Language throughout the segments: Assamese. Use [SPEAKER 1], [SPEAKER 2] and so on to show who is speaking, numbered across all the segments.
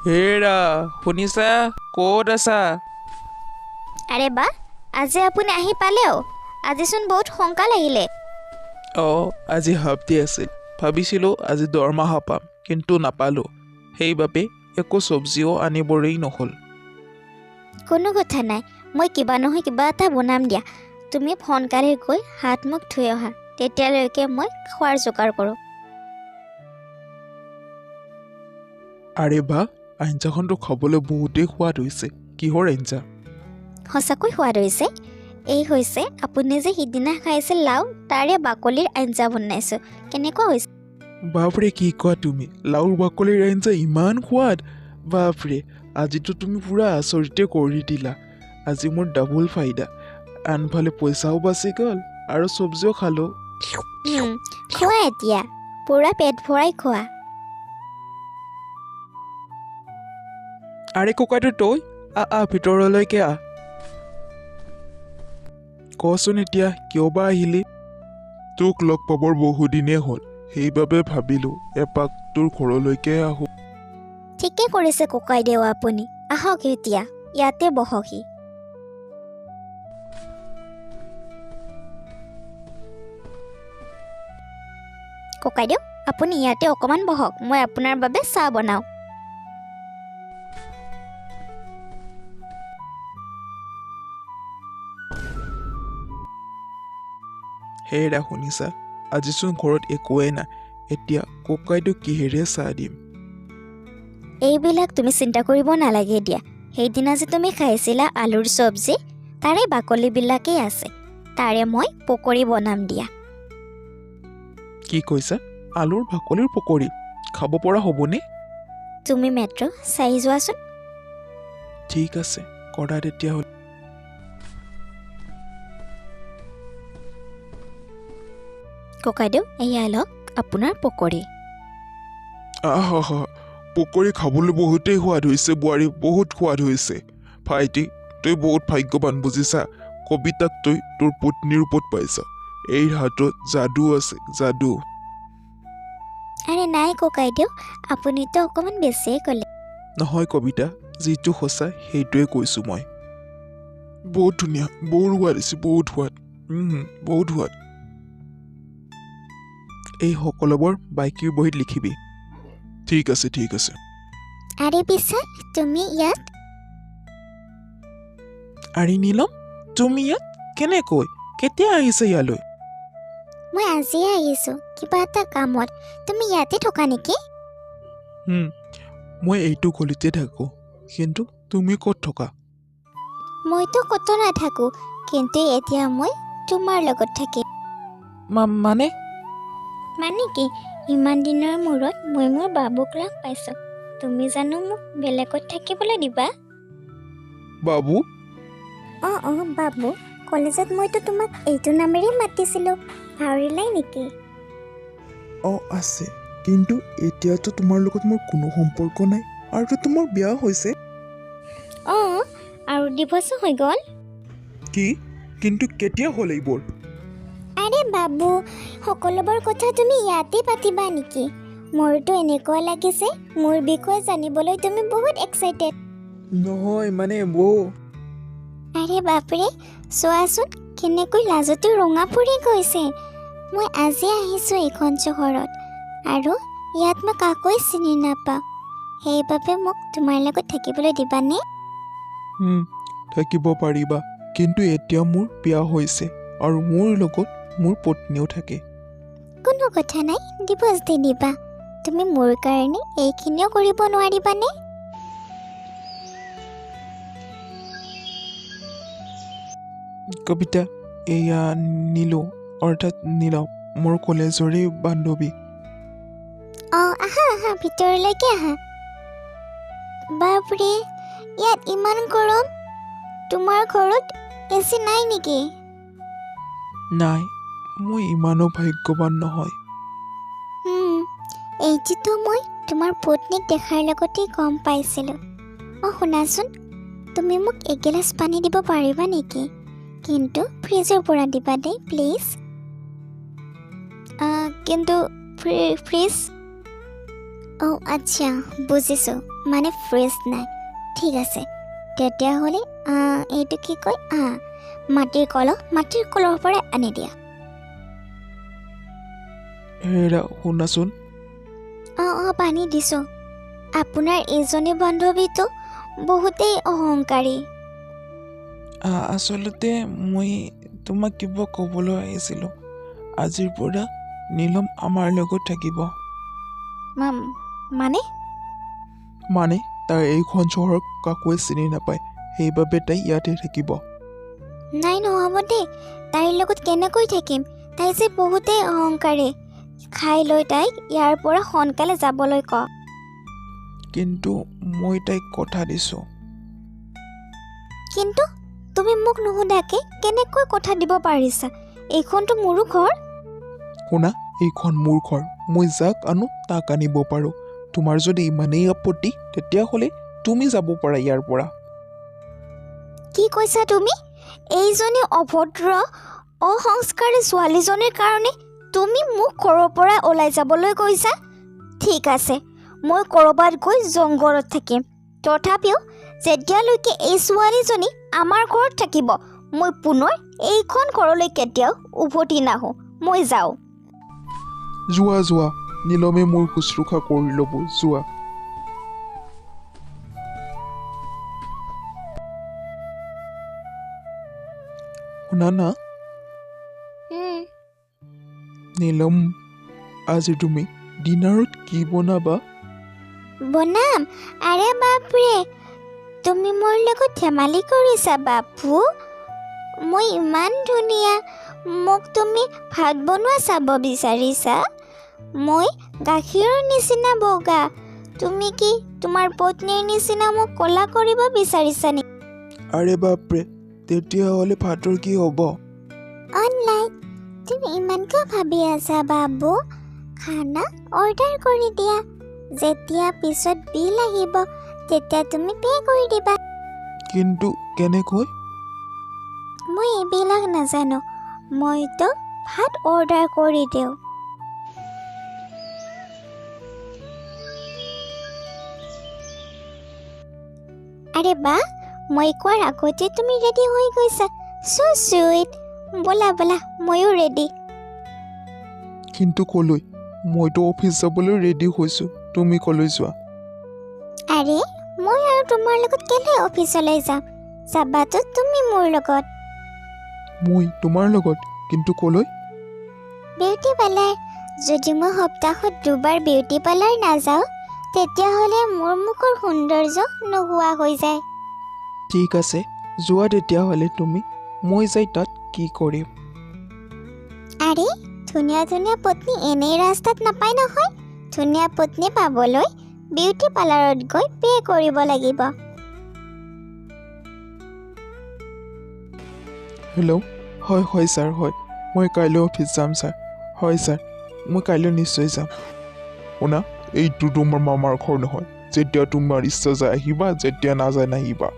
[SPEAKER 1] হেৰা শুনিছা ক'ত আছা?
[SPEAKER 2] আৰে বা আজি আপুনি আহি পালেও আজিচোন বহুত সোনকাল আহিলে।
[SPEAKER 1] অঁ আজি হাফ ডে আছিল। ভাবিছিলোঁ আজি দৰমহা পাম কিন্তু নাপালোঁ। সেইবাবে একো চব্জিও আনিবৰেই নহ'ল।
[SPEAKER 2] কোনো কথা নাই, মই কিবা নহয় কিবা এটা বনাম দিয়া। তুমি সোনকালে গৈ হাত মুখ ধুই অহা, তেতিয়ালৈকে মই খোৱাৰ যোগাৰ কৰোঁ।
[SPEAKER 1] আৰে বা আঞ্জাখনটো খাবলৈ বহুতেই সোৱাদ হৈছে। কিহৰ আঞ্জা?
[SPEAKER 2] সঁচাকৈ সোৱাদ হৈছে। এই হৈছে আপুনি যে সিদিনা খাইছিল লাও, তাৰে বাকলিৰ আঞ্জা বনাইছোঁ। কেনেকুৱা হৈছে?
[SPEAKER 1] বাপৰে কি কোৱা তুমি? লাওৰ বাকলিৰ আঞ্জা ইমান সোৱাদ! বাপৰে আজিতো তুমি পুৰা আচৰিতে কৰি দিলা। আজি মোৰ ডাবল ফাইদা। আনফালে পইচাও বাচি গ'ল আৰু চব্জিও খালোঁ।
[SPEAKER 2] খোৱা এতিয়া, পূৰা পেট ভৰাই খোৱা।
[SPEAKER 1] আৰে ককাইটো তই ভিতৰলৈকে আহ। কচোন এতিয়া কিয় বা আহিলি? তোক লগ পাবৰ বহুদিনেই হ'ল, সেইবাবে ভাবিলোঁ এপাক তোৰ ঘৰলৈকে আহোঁ।
[SPEAKER 2] ঠিকে কৰিছে ককাইদেউ আপুনি। আহক এতিয়া, ইয়াতে বহকহি। ককাইদেউ আপুনি ইয়াতে অকণমান বহক, মই আপোনাৰ বাবে চাহ বনাওঁ।
[SPEAKER 1] হেৰা শুনিছা, আজিচোন ঘৰত একোৱেই নাই। এতিয়া ককাইটোক কিহেৰে চাহ দিম?
[SPEAKER 2] এইবিলাক তুমি চিন্তা কৰিব নালাগে দিয়া। সেইদিনা যে তুমি খাইছিলা আলুৰ চব্জি, তাৰে বাকলিবিলাকেই আছে। তাৰে মই পকৰি বনাম দিয়া।
[SPEAKER 1] কি কৈছা? আলুৰ বাকলিৰ পকৰি খাব পৰা হ'বনে?
[SPEAKER 2] তুমি মাত্ৰ চাই যোৱাচোন।
[SPEAKER 1] ঠিক আছে, কৰা তেতিয়াহ'লে।
[SPEAKER 2] ককাইদেউ এয়া লওক আপোনাৰ পকৰি।
[SPEAKER 1] আহা পকৰি খাবলৈ বহুতেই সোৱাদ হৈছে বোৱাৰী, বহুত সোৱাদ হৈছে। ভাইটি তই বহুত ভাগ্যৱান বুজিছা। কবিতাক তই তোৰ পত্নীৰ ৰূপত পাইছা। এই হাতত যাদু আছে, যাদু।
[SPEAKER 2] আৰে নাই ককাইদেউ, আপুনিতো অকণমান বেছিয়ে ক'লে।
[SPEAKER 1] নহয় কবিতা, যিটো সঁচা সেইটোৱে কৈছোঁ মই। বহুত ধুনীয়া, বহুত সোৱাদ আছে, বহুত সোৱাদ। বহুত সোৱাদ। এই সকলোবোৰ বাইকিৰ বহীত লিখিবি। ঠিক আছে, ঠিক আছে।
[SPEAKER 2] আৰে বিশাল, তুমি ইয়াত?
[SPEAKER 1] আৰে নীলম, তুমি ইয়াত কেনেকৈ? কেতিয়া আহিছে ইয়ালৈ?
[SPEAKER 2] মই আজিয়ে আহিছোঁ কিবা এটা কামত। তুমি ইয়াতে থকা নেকি?
[SPEAKER 1] মই এইটো গলিতে থাকোঁ, কিন্তু তুমি ক'ত থকা?
[SPEAKER 2] মইতো ক'তো নাথাকোঁ, কিন্তু এতিয়া মই তোমাৰ লগত থাকিম।
[SPEAKER 1] মানে?
[SPEAKER 2] মানে কি, ইমান দিনৰ মূৰত মই মোৰ বাবুক লগ পাইছোঁ। তুমি জানো মোক বেলেগত থাকিবলৈ দিবা?
[SPEAKER 1] বাবু?
[SPEAKER 2] অঁ বাবু, কলেজত মইতো তোমাক এইটো নামেৰে মাতিছিলোঁ, পাহৰিলাই নেকি?
[SPEAKER 1] অঁ আছে, কিন্তু এতিয়াতো তোমাৰ লগত মোৰ কোনো সম্পৰ্ক নাই আৰু তোমাৰ বিয়া হৈছে।
[SPEAKER 2] অঁ, আৰু 2 বছৰ হৈ গ'ল।
[SPEAKER 1] কি? কিন্তু কেতিয়া হ'ল এইবোৰ?
[SPEAKER 2] আৰে বাবু, সকলোবোৰ কথা তুমি ইয়াতে পাতিবা নেকি? মোৰতো এনেকুৱা লাগিছে মোৰ বিষয়ে জানিবলৈ তুমি বহুত এক্সাইটেড।
[SPEAKER 1] নহয় মানে বৌ।
[SPEAKER 2] আৰে বাপৰে, চোৱাচোন কেনেকৈ লাজতে ৰঙা পৰি গৈছে। মই আজি আহিছোঁ এইখন চহৰত আৰু ইয়াত মই কাকোৱে চিনি নাপাওঁ। সেইবাবে মোক তোমাৰ লগত থাকিবলৈ দিবানে?
[SPEAKER 1] থাকিব পাৰিবা, কিন্তু এতিয়া মোৰ বিয়া হৈছে আৰু মোৰ লগত মোৰ পত্নীও থাকে।
[SPEAKER 2] কোনো কথা নাই, ডিভ'ৰ্চ দি দিবা। তুমি মোৰ কাৰণে এইখিনিও কৰিব নোৱাৰিবানে?
[SPEAKER 1] কবিতা, এয়া নীলু, অৰ্থাৎ নীলম, মোৰ কলেজৰে বান্ধৱী।
[SPEAKER 2] অঁ আহা ভিতৰলৈকে আহা। বাপৰে, ইয়াত ইমান গৰম। তোমাৰ ঘৰত এচি নাই নেকি?
[SPEAKER 1] নাই, মই ইমানো ভাগ্যৱান নহয়।
[SPEAKER 2] এইটোতো মই তোমাৰ পত্নীক দেখাৰ লগতেই গম পাইছিলোঁ। শুনাচোন, তুমি মোক এগিলাচ পানী দিব পাৰিবা নেকি? কিন্তু ফ্ৰিজৰ পৰা দিবা দেই প্লিজ। কিন্তু ফ্ৰিজ? অঁ আচ্ছা বুজিছোঁ মানে ফ্ৰিজ নাই ঠিক আছে তেতিয়াহ'লে এইটো কি কয় মাটিৰ কলৰ পৰাই আনি দিয়া
[SPEAKER 3] হেৰা শুনাচোন
[SPEAKER 2] অঁ পানী দিছোঁ আপোনাৰ এইজনী বান্ধৱীটো বহুতেই অহংকাৰী
[SPEAKER 3] আচলতে মই তোমাক কিবা ক'বলৈ আহিছিলোঁ আজিৰ পৰা নীলম আমাৰ লগত থাকিব
[SPEAKER 2] মানে
[SPEAKER 3] মানে তাই এইখন চহৰক কাকোৱে চিনি নাপায় সেইবাবে তাই ইয়াতে থাকিব
[SPEAKER 2] নাই নহ'ব দেই তাইৰ লগত কেনেকৈ থাকিম তাই যে বহুতেই অহংকাৰী খাই লৈ তাইক ইয়াৰ পৰা সোনকালে যাবলৈ ক
[SPEAKER 3] কিন্তু মই তাইক কথা দিছোঁ
[SPEAKER 2] কিন্তু তুমি মোক নুসুধাকে কেনেকৈ কথা দিব পাৰিছা এইখনতো মোৰো ঘৰ
[SPEAKER 3] শুনা এইখন মোৰ ঘৰ মই যাক আনো তাক আনিব পাৰোঁ তোমাৰ যদি ইমানেই আপত্তি তেতিয়াহ'লে তুমি যাব পাৰা ইয়াৰ পৰা
[SPEAKER 2] কি কৈছা তুমি এইজনী অভদ্ৰ অসংস্কাৰী ছোৱালীজনীৰ কাৰণে তুমি মোক ঘৰৰ পৰা ওলাই যাবলৈ কৈছা ঠিক আছে মই ক'ৰবাত গৈ জংঘলত থাকিম তথাপিও যেতিয়ালৈকে এই ছোৱালীজনী আমাৰ ঘৰত থাকিব মই পুনৰ এইখন ঘৰলৈ কেতিয়াও উভতি নাহোঁ মই যাওঁ
[SPEAKER 3] যোৱা নীলমে মোৰ শুশ্ৰূষা কৰি ল'ব যোৱা শুনা না নীলম আজি তুমি ডিনাৰত কি বনাবা
[SPEAKER 2] বনাম আৰে বাপৰে তুমি মোৰ লগত ধেমালি কৰিছা বাপু মই ইমান ধুনীয়া মোক তুমি ভাত বনোৱা চাব বিচাৰিছা মই গাখীৰৰ নিচিনা বগা তুমি কি তোমাৰ পত্নীৰ নিচিনা মোক ক'লা কৰিব বিচাৰিছা নেকি
[SPEAKER 3] আৰে বাপৰে তেতিয়াহ'লে ভাতৰ কি হ'ব
[SPEAKER 2] অনলাইন তুমি ইমান কিয় ভাবি আছা বাবু খানা অৰ্ডাৰ কৰি দিয়া যেতিয়া পিছত বিল আহিব তেতিয়া তুমি পে' কৰি দিবা
[SPEAKER 3] কিন্তু কেনেকৈ
[SPEAKER 2] মই এইবিলাক নাজানো মইতো ভাত অৰ্ডাৰ কৰি দিওঁ আৰে বা মই কোৱাৰ আগতে তুমি ৰেডি হৈ গৈছা চ' চুইট ব'লা ময়ো ৰেডি
[SPEAKER 3] কিন্তু ক'লৈ মইতো অফিচ যাবলৈ ৰেডি হৈছোঁ তুমি ক'লৈ যোৱা
[SPEAKER 2] আৰে মই আৰু তোমাৰ লগত কেলে অফিচলৈ যাম যাবাতো তুমি মোৰ লগত
[SPEAKER 3] মই তোমাৰ লগত কিন্তু ক'লৈ
[SPEAKER 2] বিউটি পাৰ্লাৰ যদি মই সপ্তাহত 2 বাৰ বিউটি পাৰ্লাৰ নাযাওঁ তেতিয়াহ'লে মোৰ মুখৰ সৌন্দৰ্য নোহোৱা হৈ যায়
[SPEAKER 3] ঠিক আছে যোৱা তেতিয়াহ'লে তুমি মই যাই তাত কি কৰিম
[SPEAKER 2] আৰে ধুনীয়া পত্নী এনেই ৰাস্তাত নাপায় নহয় ধুনীয়া পত্নী পাবলৈ বিউটি পাৰ্লাৰত গৈ পে' কৰিব লাগিব
[SPEAKER 3] হেল্ল' হয় ছাৰ হয় মই কাইলৈ অফিচ যাম ছাৰ হয় ছাৰ মই কাইলৈ নিশ্চয় যাম
[SPEAKER 1] শুনা এইটো তোমাৰ মামাৰ ঘৰ নহয় যেতিয়া তোমাৰ ইচ্ছা যায় আহিবা যেতিয়া নাযায় নাহিবা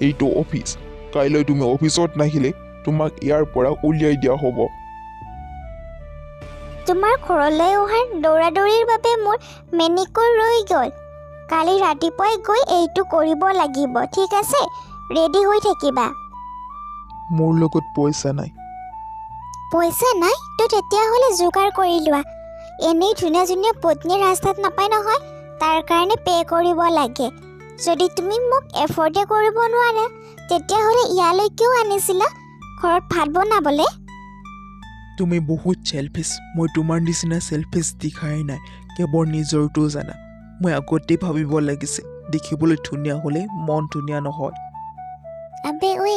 [SPEAKER 1] এইটো অফিচ কাইলৈ তুমি অফিচত নাহিলে তোমাক ইয়াৰ পৰা উলিয়াই দিয়া হ'ব
[SPEAKER 2] তোমাৰ ঘৰলৈ অহাৰ দৌৰাদৌৰিৰ বাবে মোৰ মেনিকিউৰ ৰৈ গ'ল কালি ৰাতিপুৱাই গৈ এইটো কৰিব লাগিব ঠিক আছে ৰেডি হৈ থাকিবা
[SPEAKER 3] মোৰ লগত পইচা নাই
[SPEAKER 2] পইচা নাই তো তেতিয়াহ'লে যোগাৰ কৰি লোৱা এনেই ধুনীয়া পত্নী ৰাস্তাত নাপায় নহয় তাৰ কাৰণে পে' কৰিব লাগে যদি তুমি মোক এফৰ্ডে কৰিব নোৱাৰা তেতিয়াহ'লে ইয়ালৈ কিয় আনিছিলা ঘৰত ভাত বনাবলৈ
[SPEAKER 3] তুমি বহুত চেলফিছ মই তোমাৰ নিচিনা চেলফিছ দেখাই নাই কেৱল নিজৰটো জানা মই আগতেই ভাবিব লাগিছিল দেখিবলৈ ধুনীয়া হ'লে মন ধুনীয়া নহয়
[SPEAKER 2] আবে ঐ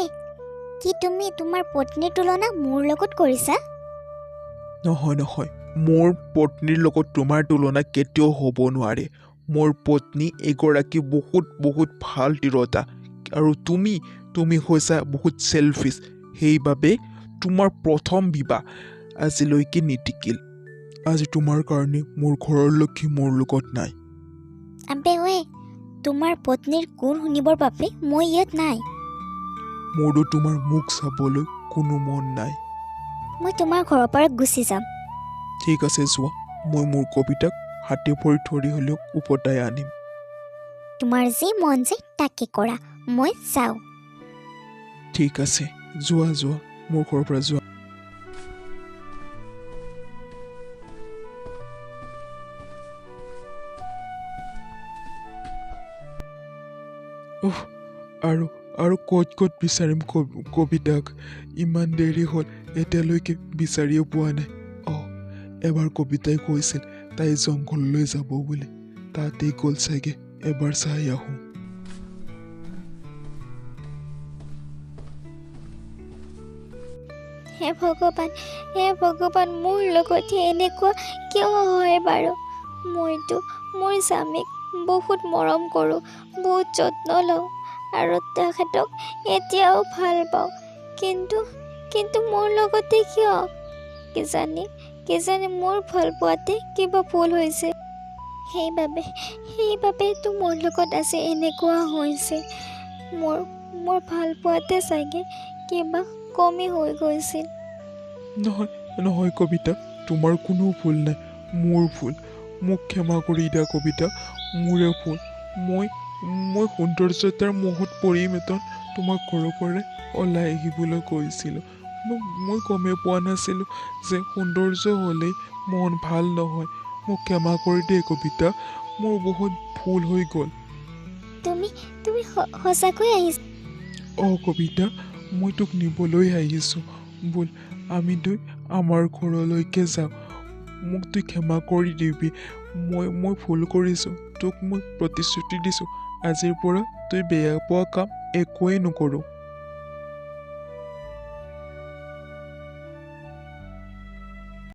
[SPEAKER 2] কি তুমি তোমাৰ পত্নীৰ তুলনা মোৰ লগত কৰিছা
[SPEAKER 3] নহয় মোৰ পত্নীৰ লগত তোমাৰ তুলনা কেতিয়াও হ'ব নোৱাৰে মোৰ পত্নী এগৰাকী বহুত ভাল তিৰোতা আৰু তুমি হৈছা বহুত চেলফিছ সেইবাবে তোমাৰ প্ৰথম বিবাহ আজিলৈকে নিটিকিল আজি তোমাৰ কাৰণে মোৰ ঘৰৰ লক্ষী মোৰ লগত নাই
[SPEAKER 2] আবে ঐ তোমাৰ পত্নীৰ গুণ শুনিবৰ বাবে মই ইয়াত নাই
[SPEAKER 3] মোৰো তোমাৰ মুখ চাবলৈ কোনো মন নাই
[SPEAKER 2] মই তোমাৰ ঘৰৰ পৰা গুচি যাম
[SPEAKER 3] ঠিক আছে যোৱা মই মোৰ কবিতাক হাতে ভৰি ধৰি হ'লেও উভতাই আনিম।
[SPEAKER 2] তোমাৰ যি মন যায় তাকে কৰা, মই যাওঁ।
[SPEAKER 3] ঠিক আছে, যোৱা যোৱা, মোৰ ঘৰৰ পৰা যোৱা। আৰু আৰু ক'ত ক'ত বিচাৰিম কবিতাক? ইমান দেৰি হ'ল, এতিয়ালৈকে বিচাৰিও পোৱা নাই। এবাৰ কবিতাই কৈছিল তাই জংঘললৈ যাব বুলি, তাতেই গ'ল চাগে, এবাৰ চাই আহোঁ।
[SPEAKER 2] হে ভগৱান, মোৰ লগতে এনেকুৱা কিয় হয় বাৰু? মইতো মোৰ স্বামীক বহুত মৰম কৰোঁ, বহুত যত্ন লওঁ আৰু তেখেতক এতিয়াও ভাল পাওঁ, কিন্তু মোৰ লগতে কিয়? কিজানি মোৰ ভাল পোৱাতে কিবা ভুল হৈছে, সেইবাবেতো মোৰ লগত আজি এনেকুৱা হৈছে। মোৰ ভাল পোৱাতে চাগে কিবা কমি হৈ গৈছিল।
[SPEAKER 3] নহয় কবিতা, তোমাৰ কোনো ভুল নাই, মোৰ ভুল। মোক ক্ষমা কৰি দিয়া কবিতা, মোৰে ভুল। মই সৌন্দৰ্যতাৰ মোহত পৰি তোমাক ঘৰৰ পৰা ওলাই আহিবলৈ কৈছিলোঁ। মই গমেই পোৱা নাছিলোঁ যে সৌন্দৰ্য হ'লেই মন ভাল নহয়। মোক ক্ষমা কৰি দিয়ে কবিতা, মোৰ বহুত ভুল হৈ গ'ল।
[SPEAKER 2] তুমি সঁচাকৈ আহিছা?
[SPEAKER 3] কবিতা, মই তোক নিবলৈ আহিছোঁ, ব'ল আমি দুই আমাৰ ঘৰলৈকে যাওঁ। মোক তুই ক্ষমা কৰি দিবি, মই ভুল কৰিছোঁ। তোক মই প্ৰতিশ্ৰুতি দিছোঁ, আজিৰ পৰা তই বেয়া পোৱা কাম একোৱেই নকৰোঁ।